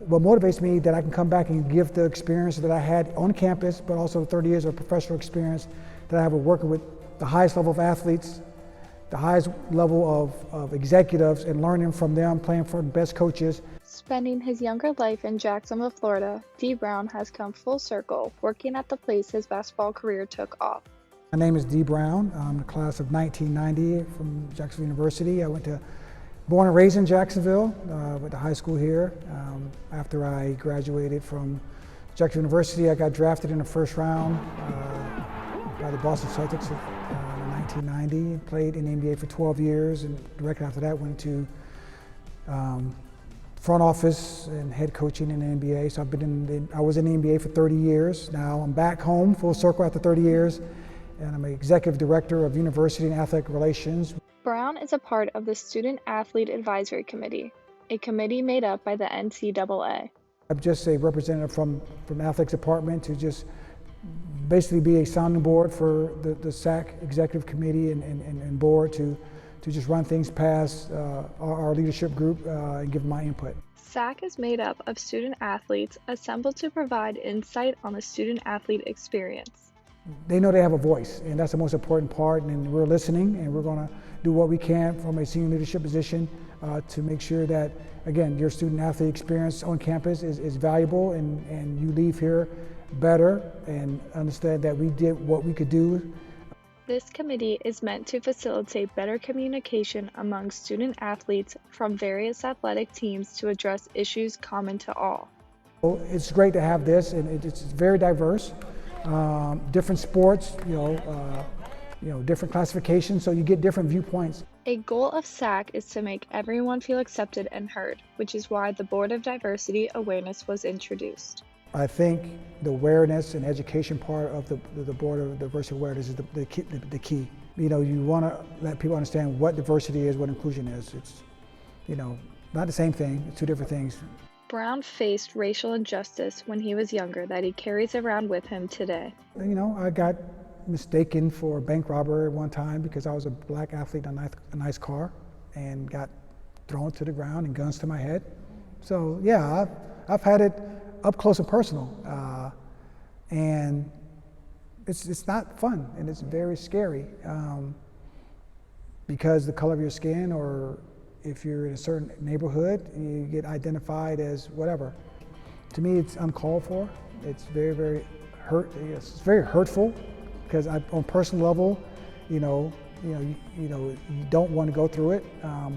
what motivates me that I can come back and give the experience that I had on campus, but also 30 years of professional experience that I have working with the highest level of athletes, the highest level of executives, and learning from them, playing for the best coaches. Spending his younger life in Jacksonville, Florida, Dee Brown has come full circle, working at the place his basketball career took off. My name is Dee Brown. I'm the class of 1990 from Jacksonville University. Born and raised in Jacksonville, went to high school here. After I graduated from Jacksonville University, I got drafted in the first round by the Boston Celtics in 1990. Played in the NBA for 12 years, and directly after that went to front office and head coaching in the NBA. So I was in the NBA for 30 years. Now I'm back home, full circle after 30 years, and I'm an executive director of university and athletic relations. Brown is a part of the Student Athlete Advisory Committee, a committee made up by the NCAA. I'm just a representative from the athletics department to just basically be a sounding board for the SAC executive committee and board to just run things past our leadership group and give my input. SAC is made up of student athletes assembled to provide insight on the student-athlete experience. They know they have a voice, and that's the most important part, and we're listening, and we're going to do what we can from a senior leadership position to make sure that, again, your student-athlete experience on campus is valuable, and you leave here better and understand that we did what we could do. This committee is meant to facilitate better communication among student athletes from various athletic teams to address issues common to all. It's great to have this, and it's very diverse. Different sports, different classifications, so you get different viewpoints. A goal of SAC is to make everyone feel accepted and heard, which is why the Board of Diversity Awareness was introduced. I think the awareness and education part of the Board of Diversity Awareness is the key. You want to let people understand what diversity is, what inclusion is. It's, not the same thing, it's two different things. Brown faced racial injustice when he was younger that he carries around with him today. I got mistaken for a bank robber at one time because I was a black athlete in a nice car and got thrown to the ground and guns to my head. So yeah, I've had it up close and personal, and it's not fun, and it's very scary because the color of your skin, or if you're in a certain neighborhood, you get identified as whatever. To me, it's uncalled for. It's very, very it's very hurtful because on a personal level, you don't want to go through it,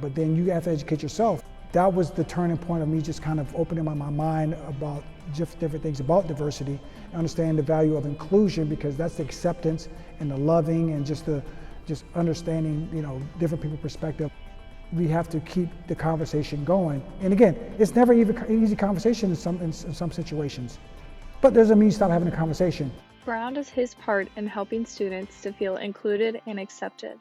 but then you have to educate yourself. That was the turning point of me just kind of opening my mind about just different things about diversity, understanding the value of inclusion, because that's the acceptance and the loving and just understanding, different people's perspective. We have to keep the conversation going. And again, it's never even an easy conversation in some situations, but doesn't mean you stop having a conversation. Brown does his part in helping students to feel included and accepted.